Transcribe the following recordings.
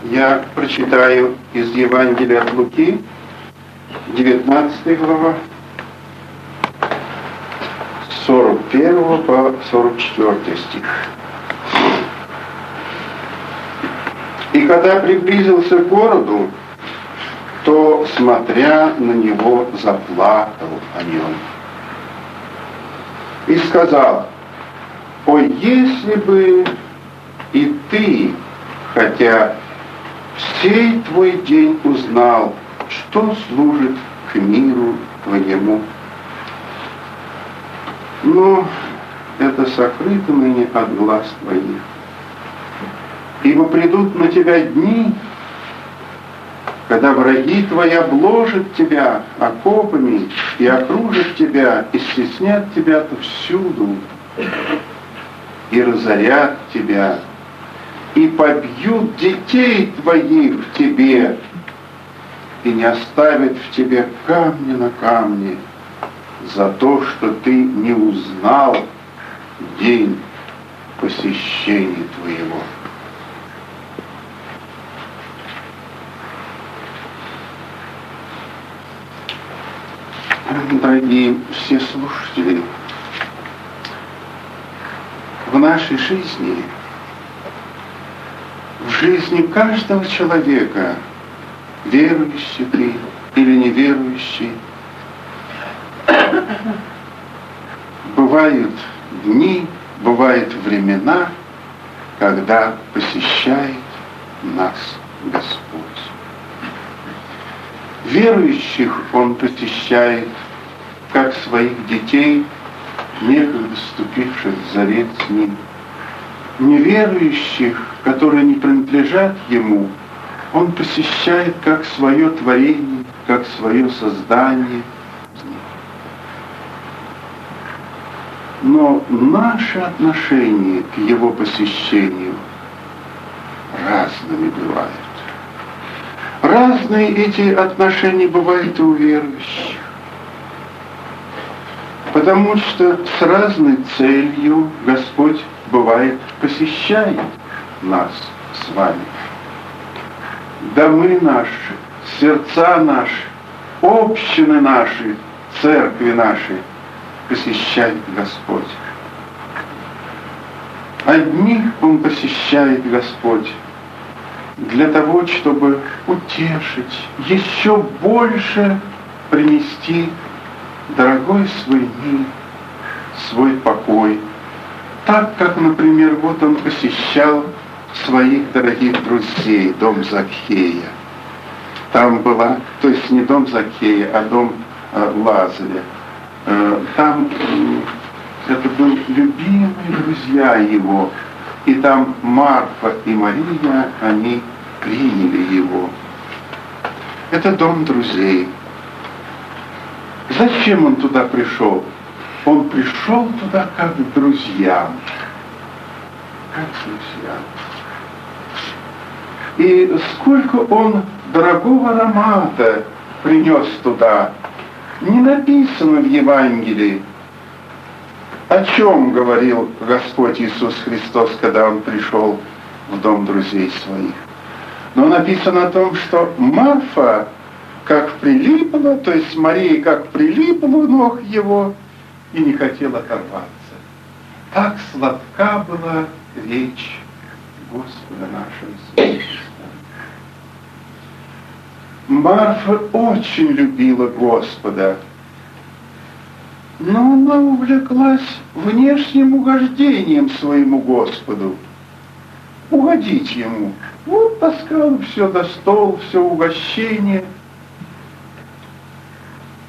Я прочитаю из Евангелия от Луки, 19 глава, с 41 по 44 стих. «И когда приблизился к городу, то, смотря на него, заплакал о нем. И сказал: ой, если бы и ты, хотя сей твой день узнал, что служит к миру твоему. Но это сокрыто ныне от глаз твоих. Ибо придут на тебя дни, когда враги твои обложат тебя окопами и окружат тебя, и стеснят тебя отовсюду, и разорят тебя, и побьют детей твоих в тебе, и не оставят в тебе камня на камне за то, что ты не узнал день посещения твоего». Дорогие все слушатели, в нашей жизни, в жизни каждого человека, верующий ты или неверующий, бывают дни, бывают времена, когда посещает нас Господь. Верующих Он посещает, как своих детей, некогда вступивших в завет с Ним. Неверующих, которые не принадлежат Ему, Он посещает как свое творение, как свое создание. Но наше отношение к Его посещению разными бывает. Разные эти отношения бывают и у верующих. Потому что с разной целью Господь, бывает, посещает нас с вами. Домы наши, сердца наши, общины наши, церкви наши посещает Господь. Одних Он посещает, Господь, для того, чтобы утешить, еще больше принести дорогой свой мир, свой покой. Так, как, например, вот Он посещал своих дорогих друзей, дом Закхея. Там была, то есть не дом Закхея, а дом Лазаря. Там это были любимые друзья Его. И там Марфа и Мария, они приняли Его. Это дом друзей. Зачем Он туда пришел? Он пришел туда как к друзьям. Как к друзьям. И сколько Он дорогого аромата принес туда, не написано в Евангелии. О чем говорил Господь Иисус Христос, когда Он пришел в дом друзей своих? Но написано о том, что Марфа как прилипла, то есть Мария как прилипла у ног Его и не хотела оторваться. Так сладка была речь Господа нашего Иисуса Христа. Марфа очень любила Господа, но она увлеклась внешним угождением своему Господу. Угодить Ему. Вот таскала все до стола, все угощение.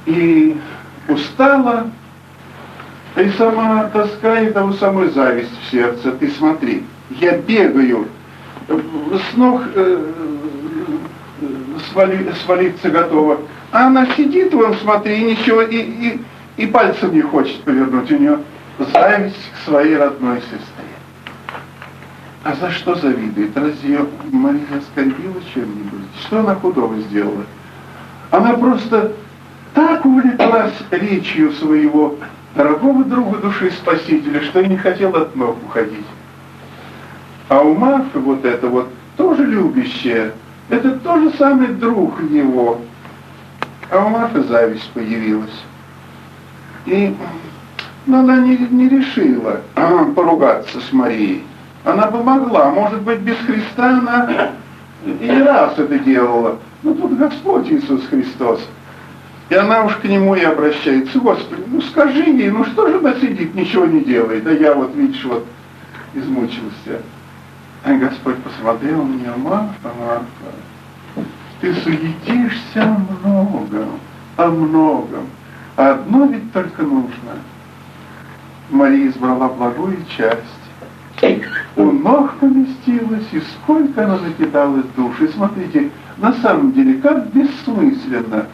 И устала, и сама таскает, а у самой зависть в сердце. Ты смотри, я бегаю, с ног свалиться готова. А она сидит, вон, смотри, и ничего, и пальцем не хочет повернуть. У нее зависть к своей родной сестре. А за что завидует? Разве ее Мария оскорбила чем-нибудь? Что она худого сделала? Она просто так увлеклась речью своего дорогого друга души Спасителя, что и не хотела от ног уходить. А у Марфы вот это вот тоже любящая, это тоже самый друг его. А у Марфы зависть появилась. И она не решила поругаться с Марией. Она бы могла, может быть, без Христа она и не раз это делала. Но тут Господь Иисус Христос. И она уж к нему и обращается: Господи, ну скажи ей, ну что же она сидит, ничего не делает, а я вот, видишь, вот измучился. А Господь посмотрел на нее: Марфа, Марфа, ты суетишься о многом, а одно ведь только нужно. Мария избрала благую часть. У ног поместилась, и сколько она накидалась души. Смотрите, на самом деле, как бессмысленно.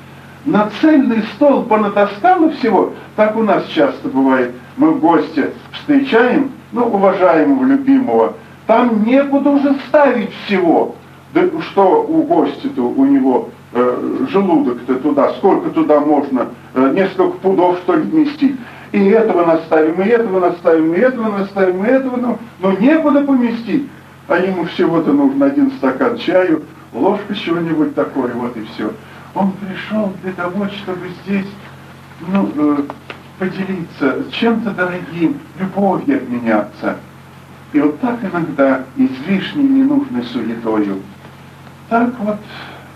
На цельный стол понатаскала всего. Так у нас часто бывает. Мы гостя встречаем, уважаемого, любимого. Там некуда уже ставить всего. Да что у гостя-то, у него желудок-то туда, сколько туда можно, несколько пудов, что ли, вместить. И этого наставим, и этого наставим, и этого наставим, и этого, но некуда поместить. А ему всего-то нужно 1 стакан чаю, ложка чего-нибудь такое, вот и все. Он пришел для того, чтобы здесь, поделиться чем-то дорогим, любовью обменяться. И вот так иногда излишней ненужной суетою. Так вот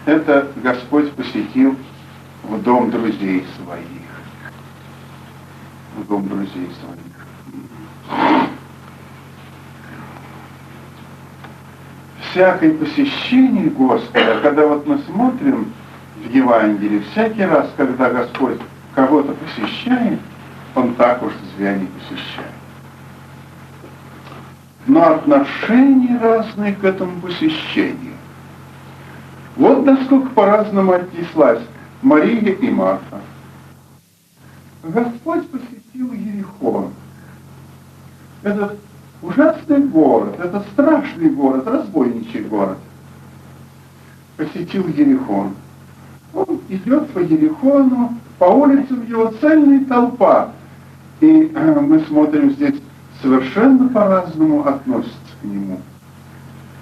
это Господь посетил в дом друзей своих. В дом друзей своих. Всякое посещение Господа, когда вот мы смотрим в Евангелии, всякий раз, когда Господь кого-то посещает, Он так уж зря не посещает. Но отношения разные к этому посещению. Вот насколько по-разному отнеслась Мария и Марфа. Господь посетил Ерихон. Этот ужасный город, это страшный город, разбойничий город. Посетил Ерихон. Он идет по Ерихону, по улицам его цельная толпа. И мы смотрим здесь, совершенно по-разному относятся к нему.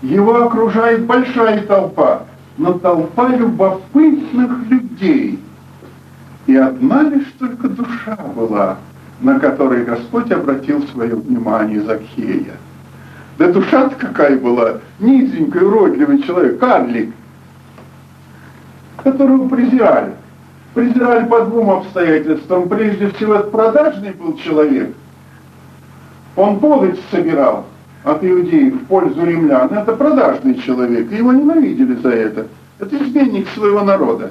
Его окружает большая толпа, но толпа любопытных людей. И одна лишь только душа была, на которой Господь обратил свое внимание, Закхея. Да душа-то какая была, низенький, уродливый человек, карлик, которого презирали. Презирали по 2 обстоятельствам. Прежде всего, это продажный был человек. Он подать собирал от иудеев в пользу римлян. Это продажный человек, и его ненавидели за это. Это изменник своего народа.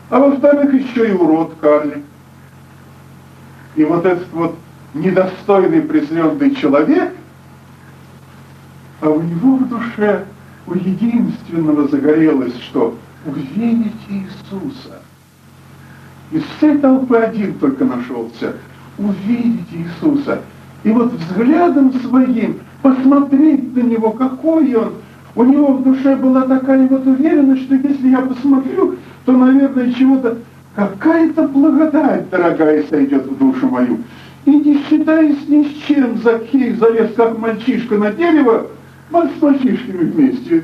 А во-вторых, еще и урод карлик. И вот этот вот недостойный, презренный человек, а у него в душе, у единственного загорелось, что увидеть Иисуса. Из всей толпы один только нашелся. Увидеть Иисуса. И вот взглядом своим посмотреть на Него, какой Он. У него в душе была такая вот уверенность, что если я посмотрю, то, наверное, чего-то, какая-то благодать, дорогая, сойдет в душу мою. И не считаясь ни с чем, Закхей залез, как мальчишка, на дерево, с мальчишками вместе.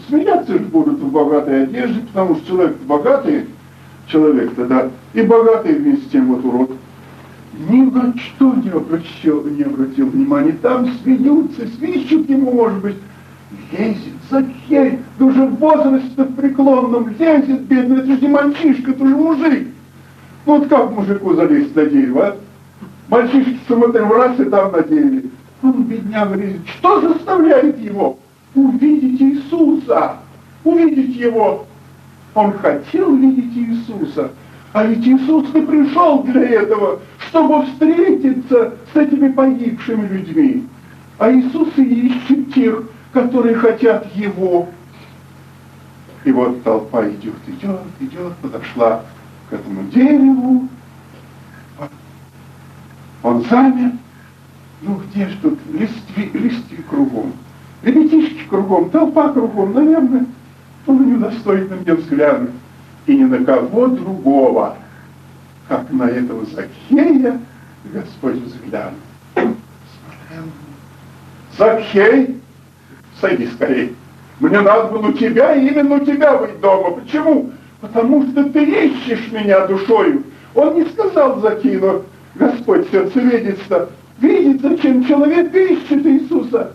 Смеяться же будут в богатой одежде, потому что человек богатый, человек-то, да, и богатый вместе с тем вот урод. Ни на что не обратил внимания. Там смеются, свищут ему, может быть. Лезет Закхей, да уже в возрасте преклонном, лезет, бедный, это же не мальчишка, это же мужик. Вот как мужику залезть на дерево, а? Мальчишки смотрим, раз и там на дереве. Он, бедняга, лезет. Что заставляет его? Увидеть Иисуса, увидеть Его. Он хотел видеть Иисуса, а ведь Иисус не пришел для этого, чтобы встретиться с этими погибшими людьми. А Иисус и ищет тех, которые хотят Его. И вот толпа идет, подошла к этому дереву. Он замер. Где ж тут листья кругом, ребятишки кругом, толпа кругом, наверное, он не удостоит на меня взглянуть. И ни на кого другого, как на этого Закхея, Господь взглянул. Смотрел. Закхей, сойди скорей. Мне надо было у тебя, и именно у тебя быть дома. Почему? Потому что ты ищешь меня душою. Он не сказал Закхею, но Господь сердцеведец-то видит, зачем человек ищет Иисуса.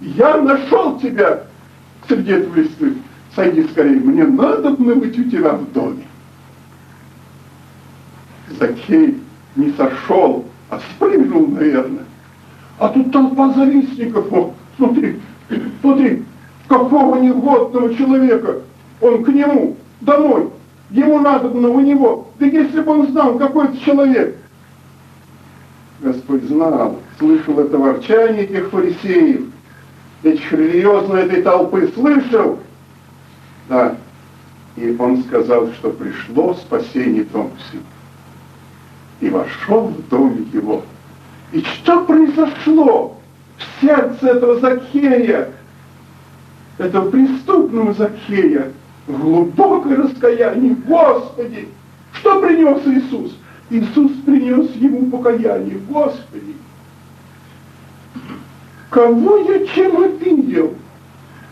Я нашел тебя среди этого листвы. Сойди скорее, мне надо быть у тебя в доме. Закхей не сошел, а спрыгнул, наверное. А тут толпа завистников. О, смотри, какого негодного человека. Он к нему, домой. Ему надо у него. Да если бы он знал, какой это человек. Господь знал, слышал это ворчание этих фарисеев, этих религиозных этой толпы, слышал. Да. И он сказал, что пришло спасение дому сему. И вошел в дом его. И что произошло в сердце этого Закхея, этого преступного Закхея? Глубокое раскаяние. Господи, что принес Иисус? Иисус принес ему покаяние. Господи, кого я чем обидел?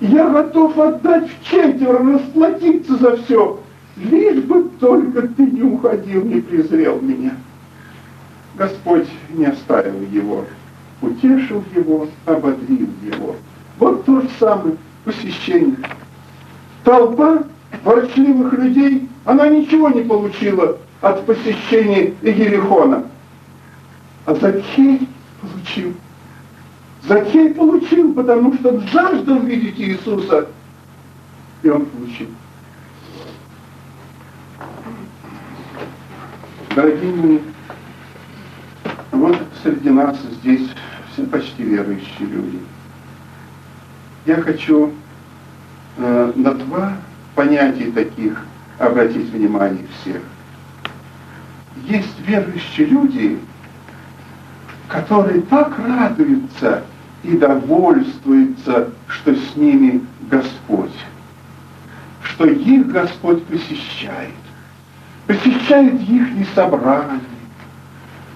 Я готов отдать вчетверо, расплатиться за все, лишь бы только ты не уходил, не презрел меня. Господь не оставил его, утешил его, ободрил его. Вот то же самое посещение. Толпа ворчливых людей, она ничего не получила от посещения Иерихона. А Закхей получил. Закхей получил, потому что он жаждал видеть Иисуса. И он получил. Дорогие мои, вот среди нас здесь все почти верующие люди. Я хочу на два понятия таких обратить внимание всех. Есть верующие люди, которые так радуются и довольствуются, что с ними Господь, что их Господь посещает их собрания,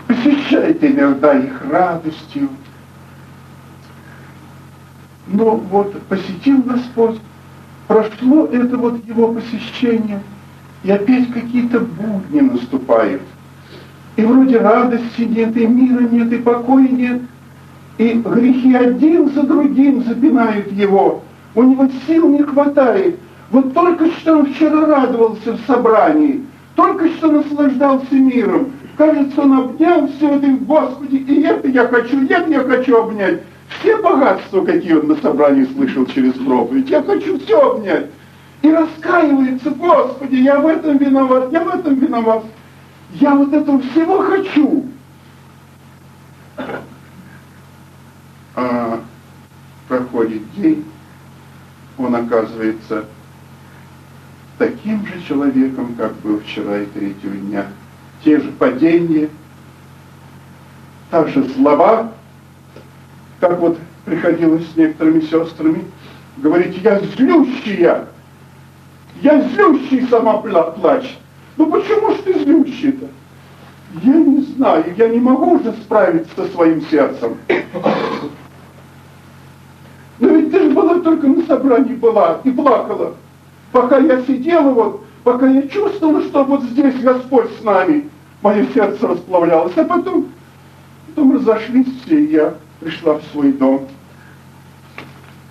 посещает иногда их радостью. Но вот посетил Господь, прошло это вот его посещение, и опять какие-то будни наступают. И вроде радости нет, и мира нет, и покоя нет. И грехи один за другим запинают его. У него сил не хватает. Вот только что он вчера радовался в собрании, только что наслаждался миром. Кажется, он обнял все это, Господи, и это я хочу обнять. Все богатства, какие он на собрании слышал через проповедь, я хочу все обнять. И раскаивается, Господи, я в этом виноват. Я вот этого всего хочу. А проходит день, он оказывается таким же человеком, как был вчера и третьего дня. Те же падения, та же злоба, как вот приходилось с некоторыми сестрами говорить, я злющий сама плачет. Ну почему ж ты злющий-то? Я не знаю, я не могу уже справиться со своим сердцем. Но ведь ты же была только на собрании была и плакала. Пока я сидела вот, пока я чувствовала, что вот здесь Господь с нами, мое сердце расплавлялось. А потом разошлись все, и я пришла в свой дом.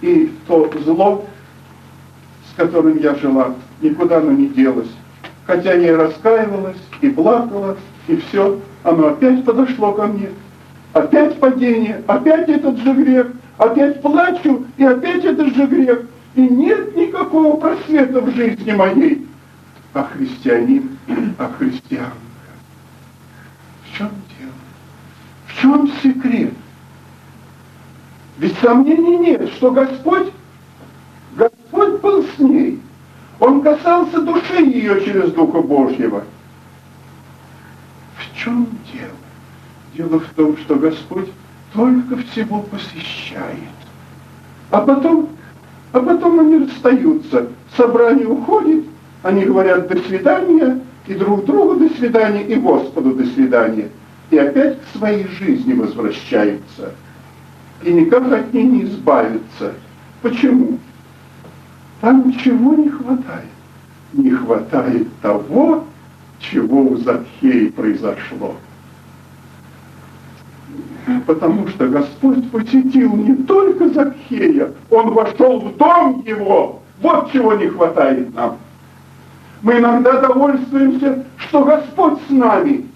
И то зло, с которым я жила, никуда оно не делось. Хотя я и раскаивалась, и плакала, и все, оно опять подошло ко мне. Опять падение, опять этот же грех, опять плачу, и опять этот же грех. И нет никакого просвета в жизни моей. А христианин, а христианка. В чем дело? В чем секрет? Ведь сомнений нет, что Господь был с ней. Он касался души ее через Духа Божьего. В чем дело? Дело в том, что Господь только всего посещает. А потом они расстаются. Собрание уходит, они говорят «до свидания», и друг другу «до свидания», и Господу «до свидания». И опять к своей жизни возвращаются. И никак от ней не избавятся. Почему? А ничего не хватает. Не хватает того, чего у Закхея произошло. Потому что Господь посетил не только Закхея, Он вошел в дом его. Вот чего не хватает нам. Мы иногда довольствуемся, что Господь с нами.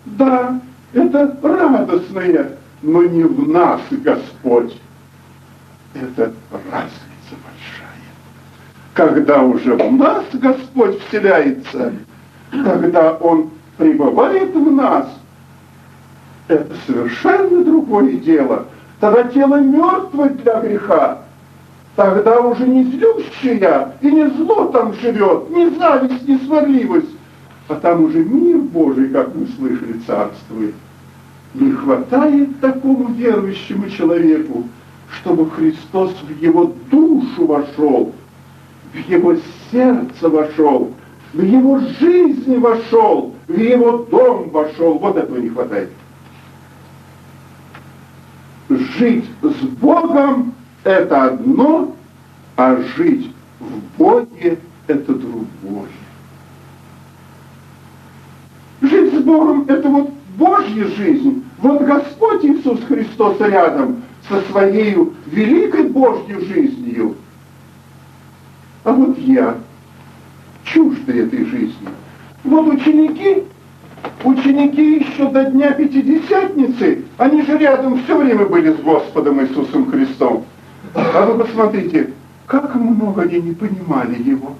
Да, это радостное, но не в нас Господь. Это разница большая. Когда уже в нас Господь вселяется, когда Он пребывает в нас, это совершенно другое дело. Тогда тело мертвое для греха. Тогда уже не злющая и не зло там живет, не зависть, не сварливость, а там уже мир Божий, как мы слышали, царствует. Не хватает такому верующему человеку, чтобы Христос в его душу вошел, в его сердце вошел, в его жизнь вошел, в его дом вошел. Вот этого не хватает. Жить с Богом — это одно, а жить в Боге — это другое. Жить с Богом — это вот Божья жизнь. Вот Господь Иисус Христос рядом со своей великой Божьей жизнью. А вот я чужды этой жизни. Вот ученики еще до Дня Пятидесятницы, они же рядом все время были с Господом Иисусом Христом. А вы посмотрите, как много они не понимали Его.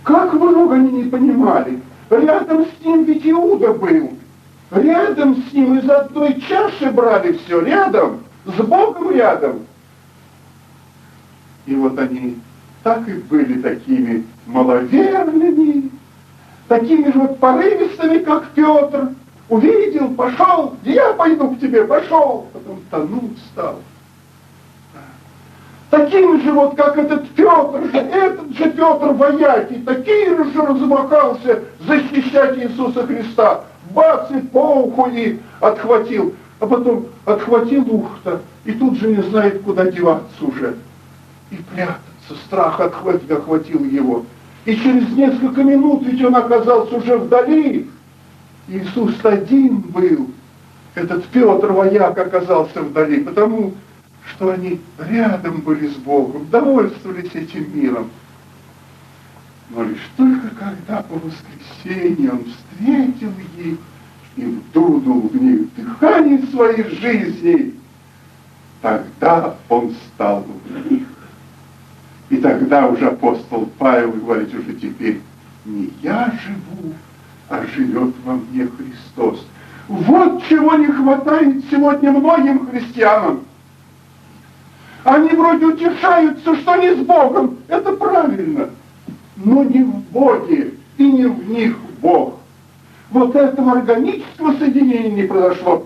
Как много они не понимали. Рядом с Ним ведь Иуда был. Рядом с Ним из одной чаши брали все. Рядом, с Богом рядом. И вот они так и были такими маловерными, такими же вот порывистыми, как Петр. Увидел, пошел, я пойду к тебе, пошел. Потом тонул, стал. Таким же вот, как этот же Петр воякий, такие же размахался защищать Иисуса Христа. Бац, и по уху и отхватил. А потом отхватил ухо-то, и тут же не знает, куда деваться уже. И прятаться. Страх охватил его. И через несколько минут ведь он оказался уже вдали. Иисус один был. Этот Петр вояк оказался вдали, потому что они рядом были с Богом, довольствовались этим миром. Но лишь только когда по воскресенье он встретил их и вдунул в них дыхание своей жизни, тогда он стал в них. И тогда уже апостол Павел говорит уже теперь: не я живу, а живет во мне Христос. Вот чего не хватает сегодня многим христианам. Они вроде утешаются, что не с Богом, это правильно, но не в Боге и не в них Бог. Вот этого органического соединения не произошло.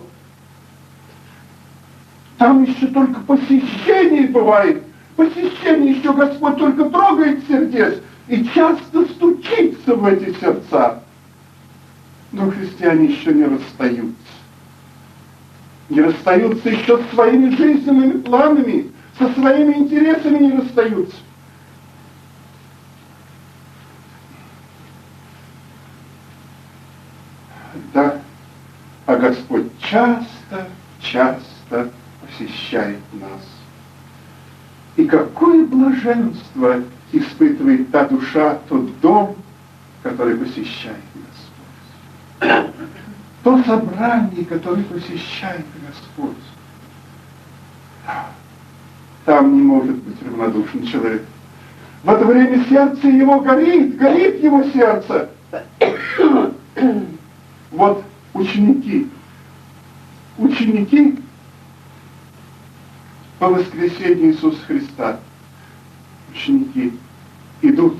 Там еще только посещение бывает. Посещение еще Господь только трогает сердец и часто стучится в эти сердца. Но христиане еще не расстаются. Не расстаются еще со своими жизненными планами, со своими интересами не расстаются. Да, а Господь часто посещает нас. И какое блаженство испытывает та душа, тот дом, который посещает Господь. То собрание, которое посещает Господь. Там не может быть равнодушен человек. В это время сердце его горит его сердце. Вот ученики по воскресению Иисуса Христа, ученики идут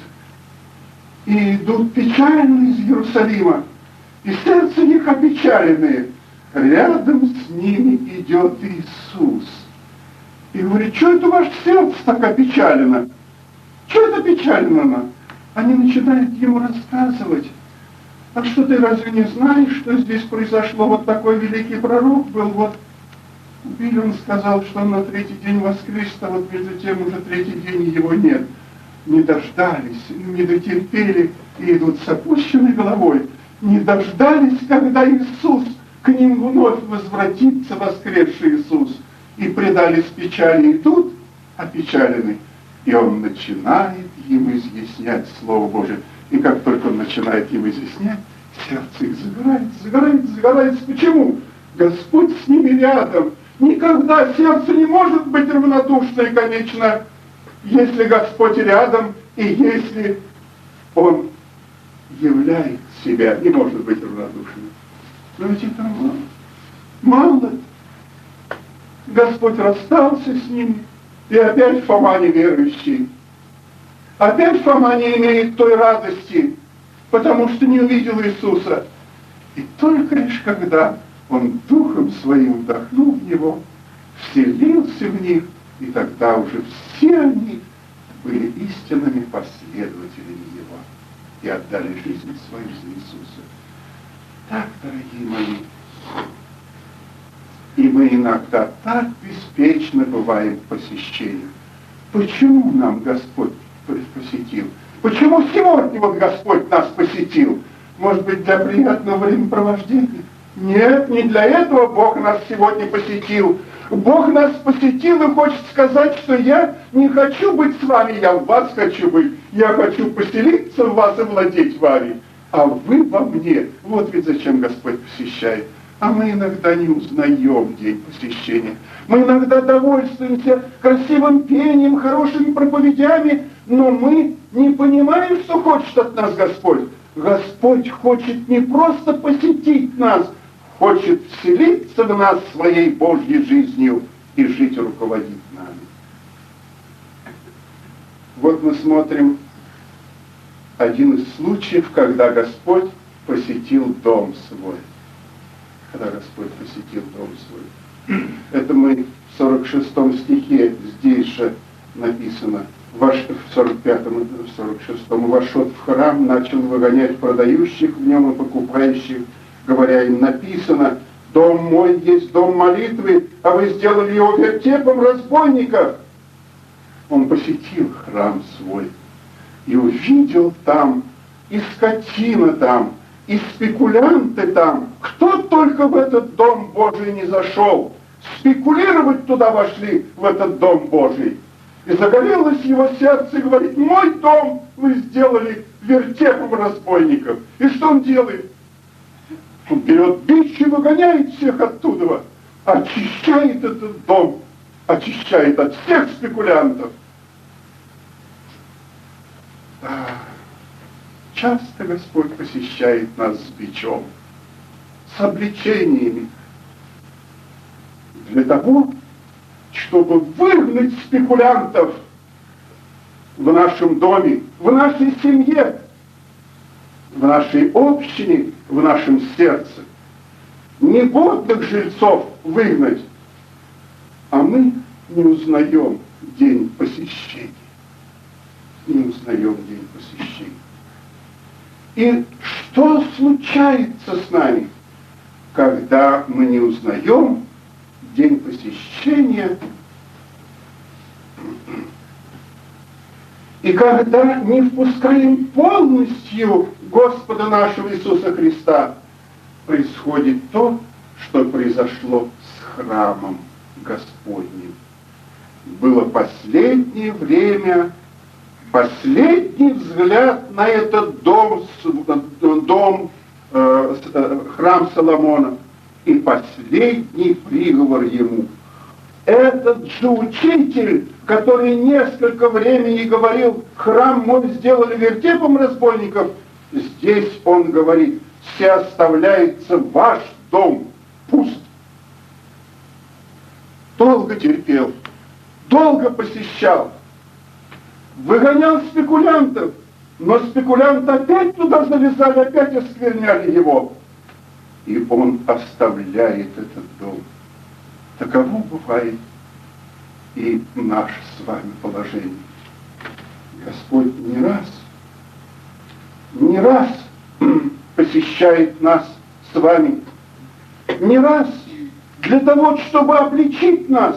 печально из Иерусалима, и сердце их опечаленное. Рядом с ними идет Иисус. И говорит: что это ваше сердце так опечалено? Что это печально? Они начинают ему рассказывать. А что, ты разве не знаешь, что здесь произошло? Вот такой великий пророк был, вот Убили, он сказал, что он на третий день воскрес, а вот между тем уже третий день его нет. Не дождались, не дотерпели и идут с опущенной головой. Не дождались, когда Иисус к ним вновь возвратится, воскресший Иисус, и предались печали, идут опечалены. И он начинает им изъяснять Слово Божие. И как только он начинает им изъяснять, сердце их загорается. Почему? Господь с ними рядом. Никогда сердце не может быть равнодушно и конечно, если Господь рядом и если Он являет себя, не может быть равнодушным. Но ведь это мало. Господь расстался с ними, и опять Фома неверующий. Опять Фома не имеет той радости, потому что не увидел Иисуса. И только лишь когда Он Духом Своим вдохнул в него, вселился в них, и тогда уже все они были истинными последователями Его и отдали жизнь свою за Иисуса. Так, дорогие мои, и мы иногда так беспечно бываем в посещениях. Почему нам Господь посетил? Почему сегодня вот Господь нас посетил? Может быть, для приятного времяпровождения? Нет, не для этого Бог нас сегодня посетил. Бог нас посетил и хочет сказать, что я не хочу быть с вами, я в вас хочу быть. Я хочу поселиться в вас и владеть вами. А вы во мне. Вот ведь зачем Господь посещает. А мы иногда не узнаем день посещения. Мы иногда довольствуемся красивым пением, хорошими проповедями, но мы не понимаем, что хочет от нас Господь. Господь хочет не просто посетить нас, хочет вселиться в нас своей Божьей жизнью и жить и руководить нами. Вот мы смотрим один из случаев, когда Господь посетил дом свой. Когда Господь посетил дом свой. Это мы в 46 стихе, здесь же написано, в 45-м и 46-м, вошел в храм, начал выгонять продающих в нем и покупающих, говоря им, написано, дом мой есть дом молитвы, а вы сделали его вертепом разбойников. Он посетил храм свой и увидел там, и скотина там, и спекулянты там. Кто только в этот дом Божий не зашел, спекулировать туда вошли, в этот дом Божий. И загорелось его сердце и говорит, мой дом вы сделали вертепом разбойников. И что он делает? Он берет бич и выгоняет всех оттуда, очищает этот дом, очищает от всех спекулянтов. Часто Господь посещает нас с бичом, с обличениями, для того, чтобы выгнать спекулянтов в нашем доме, в нашей семье, в нашей общине, в нашем сердце. Негодных жильцов выгнать, а мы не узнаем день посещения. Не узнаем день посещения. И что случается с нами, когда мы не узнаем день посещения, и когда не впускаем полностью Господа нашего Иисуса Христа, происходит то, что произошло с храмом Господним. Было последнее время, последний взгляд на этот храм Соломона, и последний приговор ему. Этот же учитель, который несколько времени говорил, храм мой сделали вертепом разбойников, здесь он говорит, все оставляется ваш дом пуст. Долго терпел, долго посещал, выгонял спекулянтов, но спекулянты опять туда залезали, опять оскверняли его. И он оставляет этот дом. Таково бывает и наше с вами положение. Господь не раз посещает нас с вами, не раз для того, чтобы обличить нас,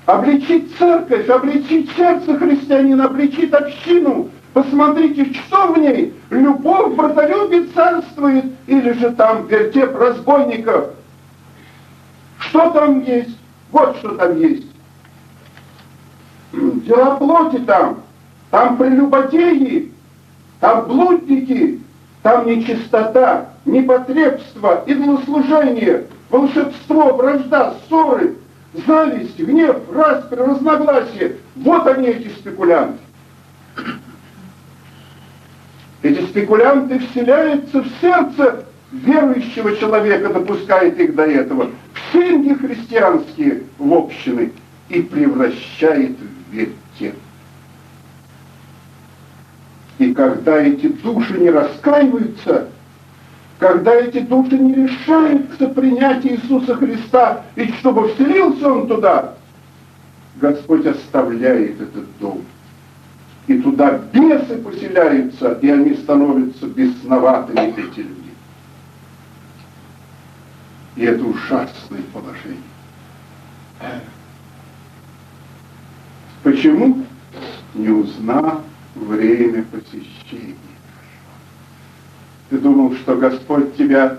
обличить церковь, обличить сердце христианина, обличить общину. Посмотрите, что в ней? Любовь, братолюбие царствует, или же там вертеп разбойников? Что там есть? Вот что там есть. Дела плоти там прелюбодеи, там блудники, там нечистота, непотребство, идолослужение, волшебство, вражда, ссоры, зависть, гнев, распри, разногласия. Вот они, эти спекулянты. Эти спекулянты вселяются в сердце верующего человека, допускает их до этого, в семьи христианские, в общины, и превращает в вертеп. И когда эти души не раскаиваются, когда эти души не решаются принять Иисуса Христа, и чтобы вселился Он туда, Господь оставляет этот дом. И туда бесы поселяются, и они становятся бесноватыми, эти люди. И это ужасное положение. Почему? Не узнал время посещения. Ты думал, что Господь тебя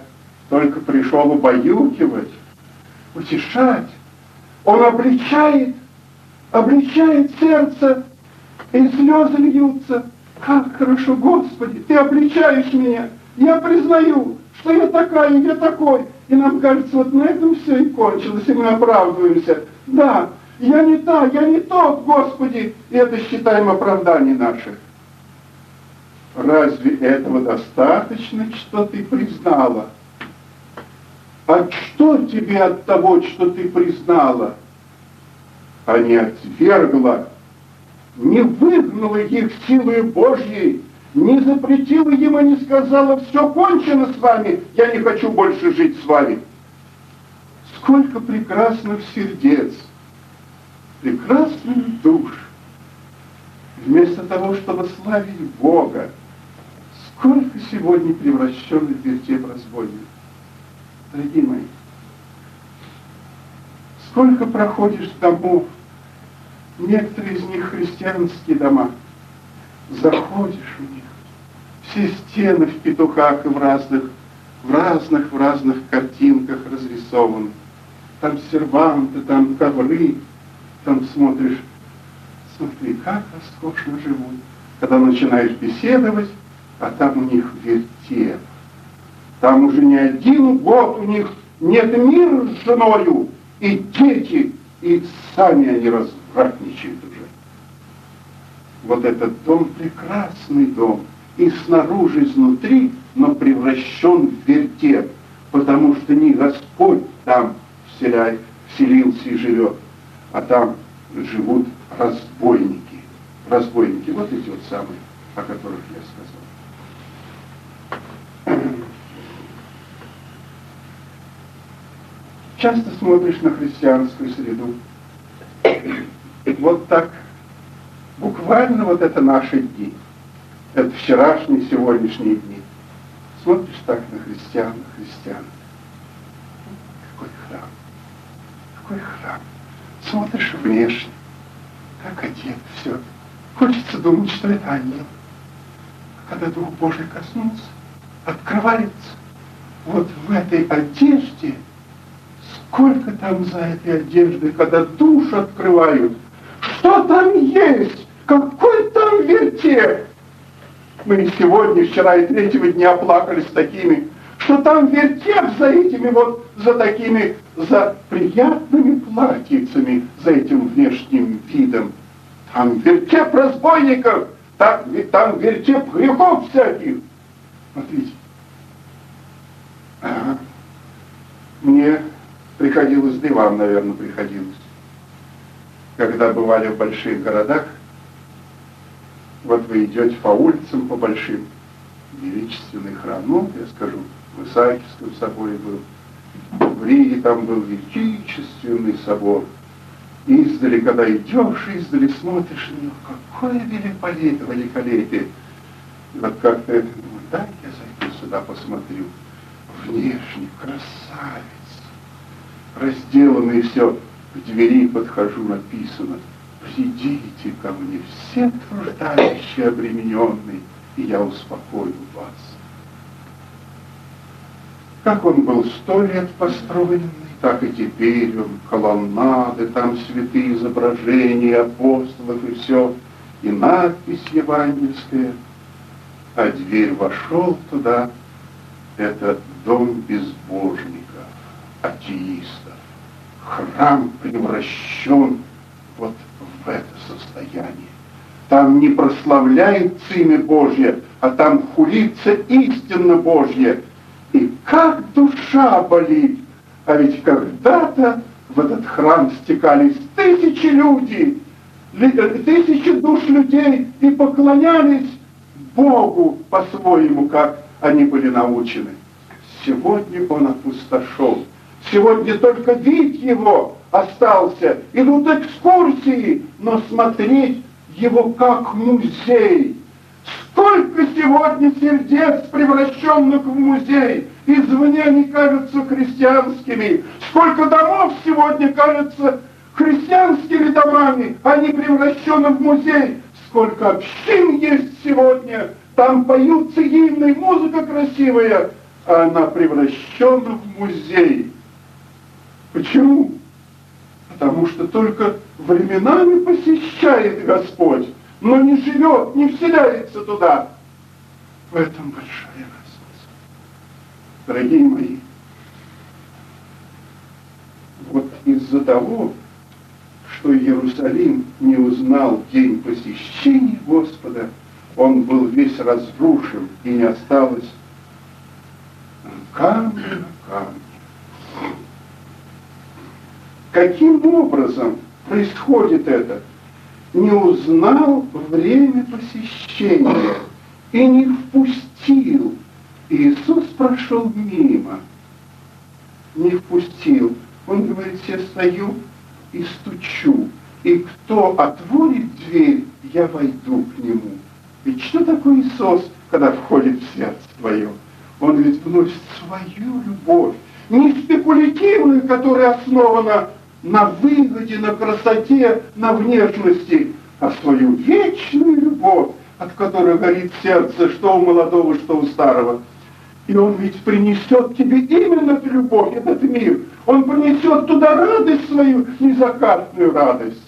только пришел убаюкивать, утешать. Он обличает сердце, и слезы льются. Как хорошо, Господи, Ты обличаешь меня. Я признаю, что я такая, я такой. И нам кажется, вот на этом все и кончилось, и мы оправдываемся. Да, я не та, я не тот, Господи. И это считаем оправданием наших. Разве этого достаточно, что ты признала? А что тебе от того, что ты признала? А не отвергла, не выгнала их силой Божьей, не запретила им и не сказала: все кончено с вами, я не хочу больше жить с вами. Сколько прекрасных сердец, прекрасных душ, вместо того, чтобы славить Бога, сколько сегодня превращенных в вертеп разбойников. Дорогие мои, сколько проходишь домов, некоторые из них христианские дома, заходишь в них, все стены в петухах и в разных картинках разрисованы. Там серванты, там ковры, там смотри, как роскошно живут. Когда начинаешь беседовать, а там у них вертеп. Там уже не один год у них нет мира с женою, и дети, и сами они развратничают уже. Вот этот дом прекрасный дом, и снаружи, изнутри, но превращен в вертеп, потому что не Господь там вселился и живет, а там живут разбойники. Разбойники, вот эти вот самые, о которых я сказал. Часто смотришь на христианскую среду. Вот так, буквально вот это наши дни. Это вчерашние, сегодняшние дни. Смотришь так на христиан. Какой храм. Смотришь внешне, как одет, все. Хочется думать, что это ангел. Когда Дух Божий коснулся, открывается. Вот в этой одежде, сколько там за этой одеждой, когда душу открывают, что там есть, какой там вертеп. Мы сегодня, вчера и третьего дня плакали с такими, что там вертеп за этими вот, за приятными платьицами, за этим внешним видом. Там вертеп разбойников, там вертеп грехов всяких. Смотрите. Ага. Мне приходилось, да и вам, наверное, приходилось, когда бывали в больших городах, вот вы идете по улицам, по большим, величественный храм, ну, я скажу, в Исаакиевском соборе был, в Риге там был величественный собор. Издали, когда идешь, издали смотришь на него, какое великолепие. И вот как-то это, дай я зайду сюда, посмотрю. Внешне красавец. разделано и все. К двери подхожу, написано: «Придите ко мне, все труждающие, обремененные, и я успокою вас». Как он был 100 лет построенный, так и теперь он, колоннады, там святые изображения апостолов и все, и надпись евангельская. А дверь вошел туда, это дом безбожников, атеистов. Храм превращен вот в это состояние. Там не прославляется имя Божье, а там хулится истина Божья. И как душа болит! А ведь когда-то в этот храм стекались тысячи людей, тысячи душ людей и поклонялись Богу по-своему, как они были научены. Сегодня он опустошен. Сегодня только вид его остался. Идут экскурсии, но смотреть его как музей. Сколько сегодня сердец, превращенных в музей, извне они кажутся христианскими. Сколько домов сегодня кажутся христианскими домами, они превращены в музей. Сколько общин есть сегодня, там поются гимны, музыка красивая, а она превращена в музей. Почему? Потому что только временами посещает Господь, но не живет, не вселяется туда. В этом большая разница. Дорогие мои, вот из-за того, что Иерусалим не узнал день посещения Господа, он был весь разрушен, и не осталось камня на камне. Каким образом происходит это? Не узнал время посещения и не впустил. Иисус прошел мимо, не впустил. Он говорит: я стою и стучу, и кто отворит дверь, я войду к нему. Ведь что такое Иисус, когда входит в сердце твое? Он ведь вносит свою любовь, не спекулятивную, которая основана на выгоде, на красоте, на внешности, а свою вечную любовь, от которой горит сердце, что у молодого, что у старого. И он ведь принесет тебе именно эту любовь, этот мир. Он принесет туда радость свою, незакатную радость.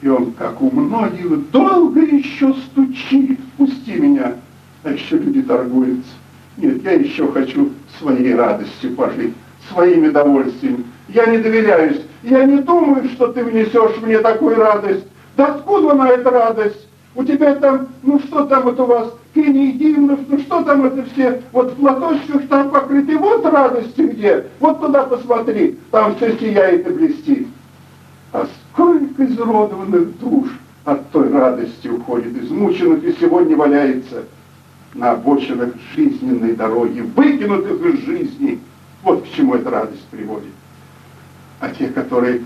И он, как у многих, долго еще стучит: пусти меня. А еще люди торгуются. Нет, я еще хочу своей радостью пожить, своими довольствиями. Я не доверяюсь, я не думаю, что ты внесешь мне такую радость. Да откуда она, эта радость? У тебя там, ну что там вот у вас, пение гимнов, ну что там это все, вот в платочках там покрыты, вот радости где, вот туда посмотри, там все сияет и блестит. А сколько изуродованных душ от той радости уходит, измученных и сегодня валяется на обочинах жизненной дороги, выкинутых из жизни. Вот к чему эта радость приводит. А те, которые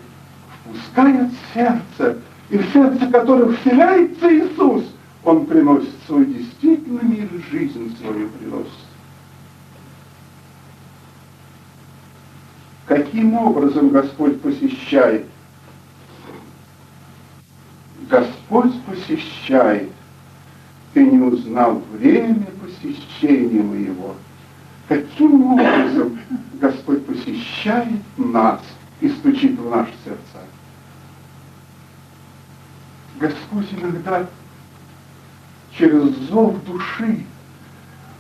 впускают сердце, и в сердце которых вселяется Иисус, Он приносит свой действительный мир, жизнь свою приносит. Каким образом Господь посещает? Господь посещает. Ты не узнал время посещения моего. Каким образом Господь посещает нас и стучит в наши сердца? Господь иногда через зов души,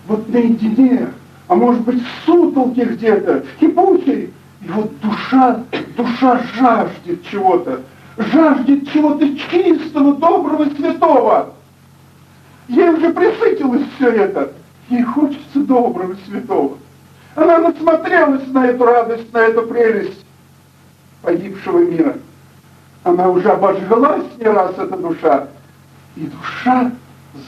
вот наедине, а может быть в сутолке где-то, в кипучей, и вот душа жаждет чего-то чистого, доброго, святого. Ей уже присытилось все это, ей хочется доброго, святого. Она насмотрелась на эту радость, на эту прелесть погибшего мира. Она уже обожглась не раз, эта душа. И душа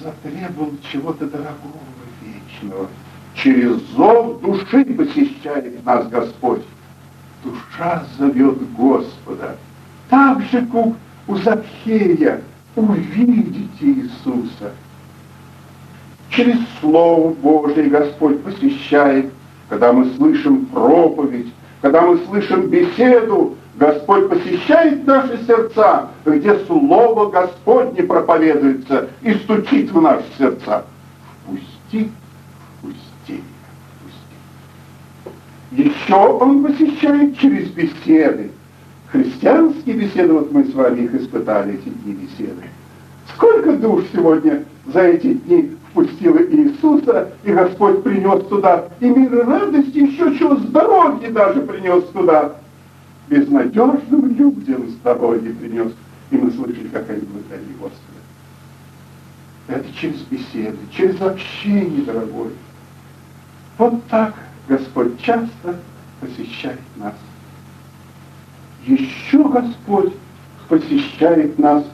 затребовала чего-то дорогого, вечного. Через зов души посещает нас Господь. Душа зовет Господа. Так же, как у Закхея, увидите Иисуса. Через Слово Божие Господь посещает, когда мы слышим проповедь, когда мы слышим беседу, Господь посещает наши сердца, где Слово Господне проповедуется и стучит в наши сердца. Впусти, впусти, впусти. Еще Он посещает через беседы. Христианские беседы, вот мы с вами их испытали, эти дни беседы. Сколько душ сегодня за эти дни впустило Иисуса, и Господь принес туда и мир, и радость, и еще чего, здоровье даже принес туда. Безнадежным людям здоровье принес. И мы слышали, как они благодарили Господа. Это через беседы, через общение, дорогой. Вот так Господь часто посещает нас. Еще Господь посещает нас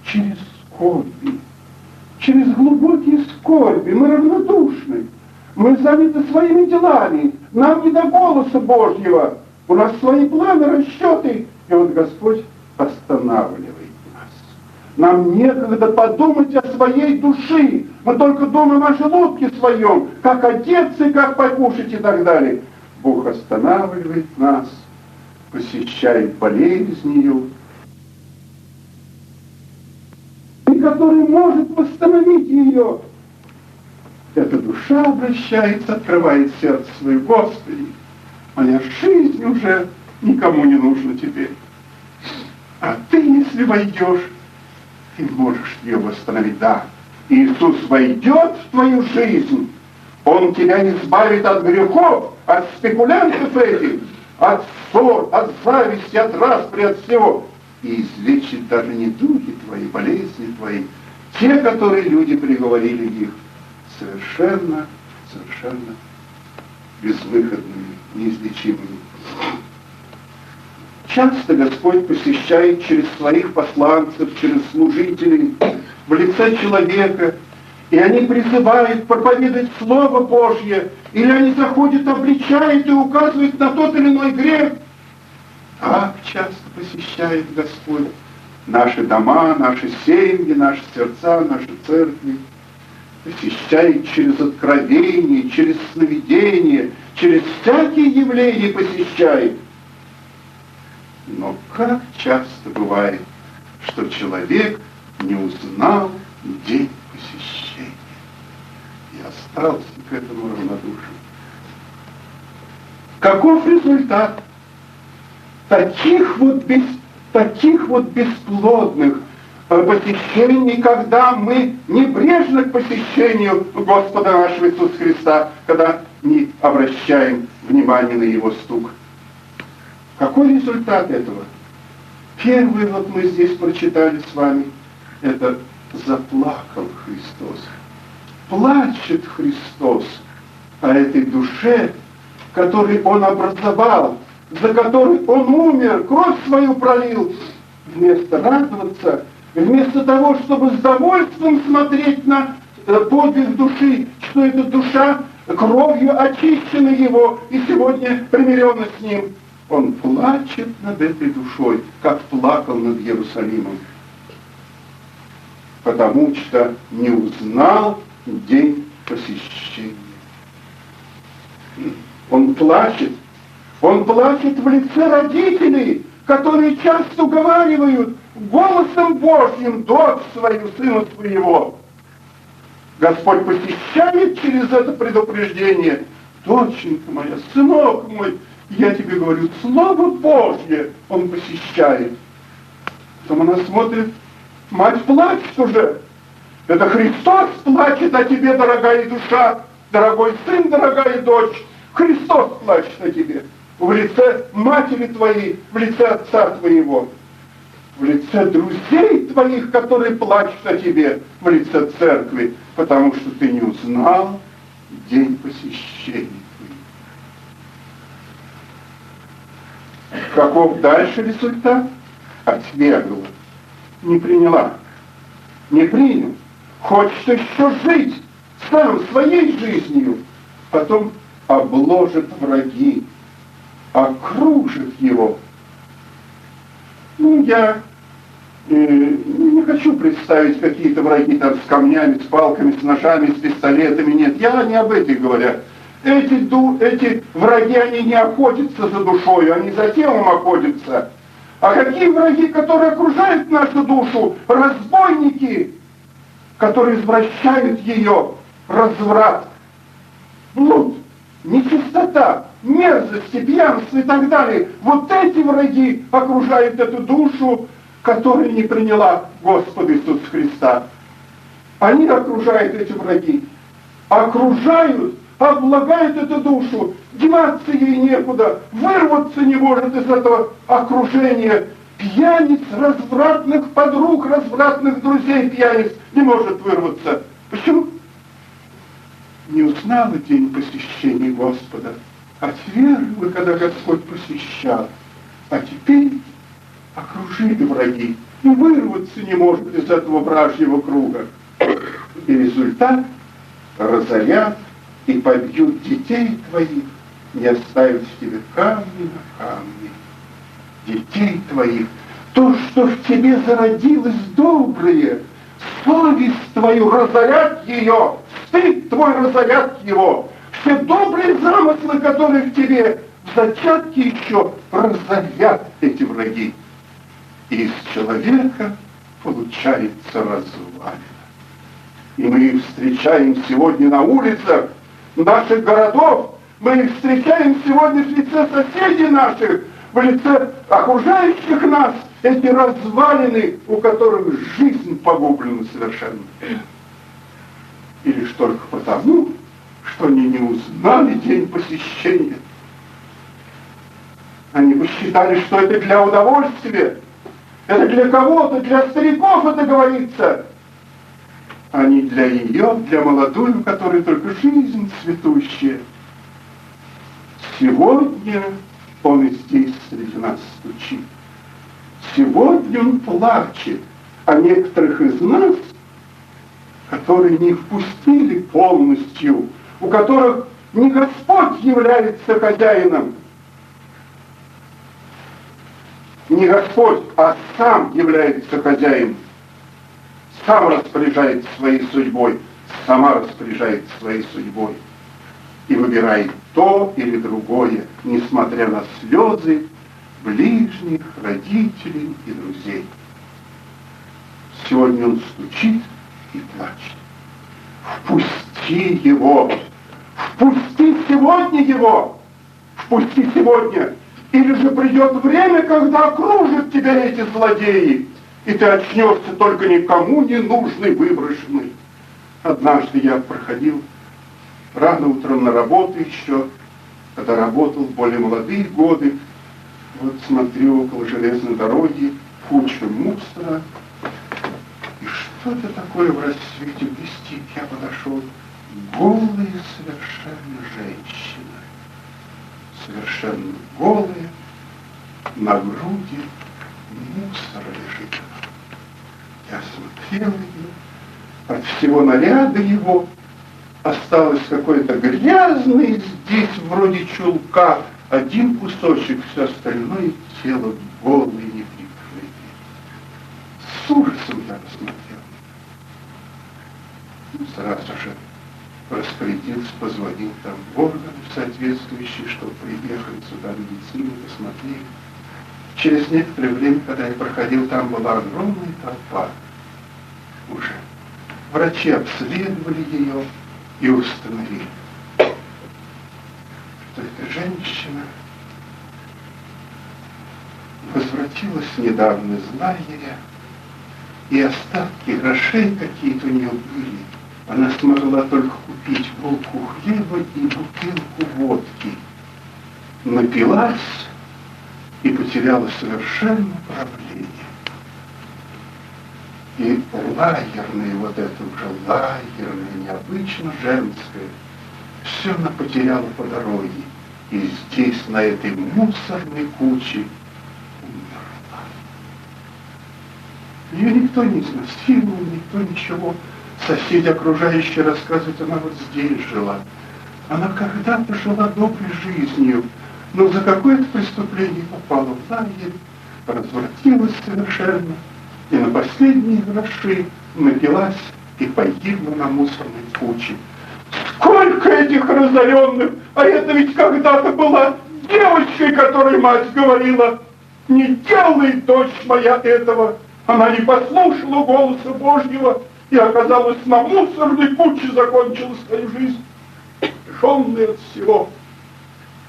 через скорби, через глубокие скорби. Мы равнодушны, мы заняты своими делами, нам не до голоса Божьего, у нас свои планы, расчеты, и вот Господь останавливает нас. Нам некогда подумать о своей душе, мы только думаем о желудке своем, как одеться и как покушать и так далее. Бог останавливает нас, посещает болезнью, и который может восстановить ее. Эта душа обращается, открывает сердце свое: Господи, моя жизнь уже никому не нужна теперь. А ты, если войдешь, ты можешь ее восстановить. Да, Иисус войдет в твою жизнь, Он тебя избавит от грехов, от спекулянтов этих, от ссор, от зависти, от распри, от всего. И излечит даже недуги твои, болезни твои, те, которые люди приговорили их совершенно безвыходными, неизлечимыми. Часто Господь посещает через своих посланцев, через служителей, в лице человека, и они призывают проповедовать Слово Божье, или они заходят, обличают и указывают на тот или иной грех. Так часто посещает Господь наши дома, наши семьи, наши сердца, наши церкви. Посещает через откровение, через сновидение, через всякие явления посещает. Но как часто бывает, что человек не узнал день посещения и остался к этому равнодушен. Каков результат таких вот бесплодных посещений, когда мы небрежны к посещению Господа нашего Иисуса Христа, когда не обращаем внимания на Его стук? Какой результат этого? Первый, вот мы здесь прочитали с вами, это заплакал Христос. Плачет Христос о этой душе, которую Он образовал, за которой Он умер, кровь свою пролил. Вместо радоваться, вместо того, чтобы с довольством смотреть на подвиг души, что эта душа кровью очищена Его и сегодня примирена с Ним, Он плачет над этой душой, как плакал над Иерусалимом, потому что не узнал день посещения. Он плачет в лице родителей, которые часто уговаривают голосом Божьим дочь свою, сына своего. Господь посещает через это предупреждение: доченька моя, сынок мой, я тебе говорю, Слово Божье Он посещает. Потом она смотрит, мать плачет уже. Это Христос плачет о тебе, дорогая душа, дорогой сын, дорогая дочь. Христос плачет о тебе. В лице матери твоей, в лице отца твоего, в лице друзей твоих, которые плачут о тебе, в лице церкви, потому что ты не узнал день посещения твоих. Каков дальше результат? Отвергла, не приняла, не принял. Хочет еще жить сам своей жизнью, потом обложит враги, окружит его. Я не хочу представить какие-то враги там с камнями, с палками, с ножами, с пистолетами. Нет, я не об этих говорю. Эти враги, они не охотятся за душою, они за телом охотятся. А какие враги, которые окружают нашу душу? Разбойники, которые извращают ее, разврат, блуд, нечистота, мерзость, пьянство и так далее. Вот эти враги окружают эту душу, которая не приняла Господа Иисуса Христа. Они окружают эти враги, окружают, облагают эту душу, деваться ей некуда, вырваться не может из этого окружения пьяниц, развратных подруг, развратных друзей пьяниц, не может вырваться. Почему? Не узнала день посещения Господа, отвергла, когда Господь посещал, а теперь окружили враги, и вырваться не может из этого вражьего круга. И результат — разорят и побьют детей твоих, не оставят тебе камни на камне. Детей твоих, то, что в тебе зародилось доброе, совесть твою разорят ее, стыд твой разорят его, все добрые замыслы, которые в тебе в зачатке еще разорят эти враги. И из человека получается развалина. И мы их встречаем сегодня на улицах наших городов, мы их встречаем сегодня в лице соседей наших, в лице окружающих нас, эти развалины, у которых жизнь погублена совершенно. И лишь только потому, что они не узнали день посещения. Они посчитали, что это для удовольствия, это для кого-то, для стариков это говорится, а не для ее, для молодую, которая только жизнь цветущая. Сегодня он и здесь среди нас стучит. Сегодня он плачет о некоторых из нас, которые не впустили полностью, у которых не Господь является хозяином, не Господь, а сам является хозяином, сам распоряжается своей судьбой, сама распоряжается своей судьбой и выбирает то или другое, несмотря на слезы ближних, родителей и друзей. Сегодня он стучит и плачет. Впусти его! Впусти сегодня его! Впусти сегодня! Или же придет время, когда окружат тебя эти злодеи, и ты очнешься только никому не нужный, выброшенный. Однажды я проходил рано утром на работу еще, когда работал в более молодые годы. Вот смотрю около железной дороги, куча мусора, и что-то такое в рассвете блестит. Я подошел, голая совершенно женщина, совершенно голая, на груди мусор лежит. Я смотрел ее, от всего наряда его осталось какое-то грязное, здесь вроде чулка, один кусочек, все остальное тело голое, неприкрытое. С ужасом я посмотрел. Сразу же распорядился, позвонил там в органы соответствующие, чтобы приехали сюда медицину, посмотрели. Через некоторое время, когда я проходил, там была огромная толпа уже. Врачи обследовали ее и установили, что эта женщина возвратилась недавно из лагеря, и остатки грошей какие-то у нее были. Она смогла только купить булку хлеба и бутылку водки. Напилась и потеряла совершенно управление. И лагерное, вот это уже лагерное, необычно женское, все она потеряла по дороге. И здесь, на этой мусорной куче, умерла. Ее никто не изнасиловал, никто ничего. Соседи окружающие рассказывают, она вот здесь жила. Она когда-то жила доброй жизнью, но за какое-то преступление попала в лагерь, развратилась совершенно, и на последние гроши напилась и погибла на мусорной куче. Сколько этих разоренных, а это ведь когда-то была девочкой, которой мать говорила: не делай, дочь моя, этого. Она не послушала голоса Божьего и оказалась на мусорной куче, закончила свою жизнь, лишенная от всего.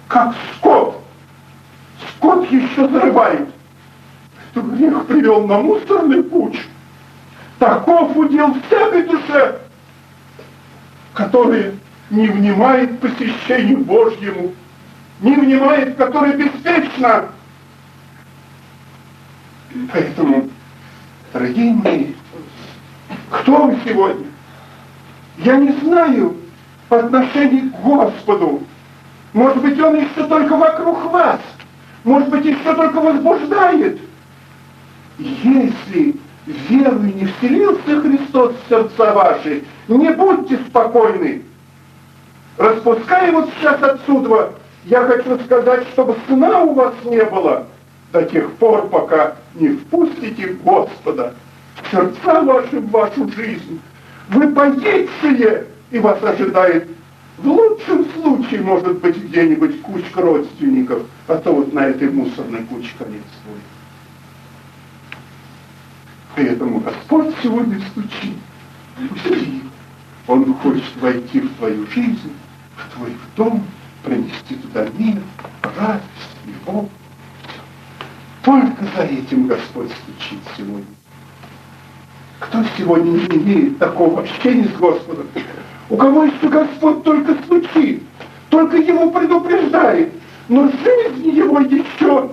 Как скот. Скот еще зарывает. Что грех привел на мусорную кучу. Таков удел всякой душе, которая не внимает посещению Божьему, не внимает, которая беспечна. Поэтому, дорогие мои, кто вы сегодня? Я не знаю по отношению к Господу. Может быть, Он еще только вокруг вас. Может быть, еще только возбуждает. Если верой не вселился Христос в сердца ваши, не будьте спокойны. Распуская вот сейчас отсюда, я хочу сказать, чтобы сна у вас не было до тех пор, пока не впустите Господа в сердца ваши, в вашу жизнь. Вы погибшие, и вас ожидает в лучшем случае, может быть, где-нибудь кучка родственников, а то вот на этой мусорной куче конец свой. Поэтому Господь сегодня стучит. Пусти. Он хочет войти в твою жизнь, в твой дом, принести туда мир, радость, любовь. Только за этим Господь стучит сегодня. Кто сегодня не имеет такого общения с Господом? У кого еще Господь только стучит, только его предупреждает, но жизнь его еще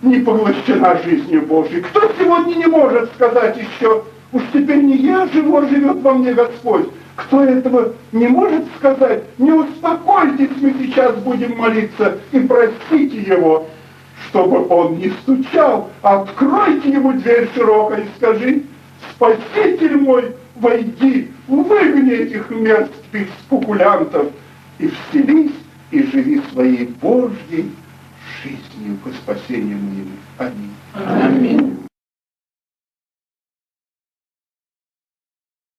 не поглощена жизнью Божией. Кто сегодня не может сказать еще: уж теперь не я живу, а живет во мне Господь? Кто этого не может сказать? Не успокойтесь, мы сейчас будем молиться и простите его, чтобы он не стучал. Откройте ему дверь широко и скажи: Спаситель мой, войди, выгони этих мерзких спекулянтов и вселись, и живи своей Божьей жизнью по спасению моему. Аминь. Аминь.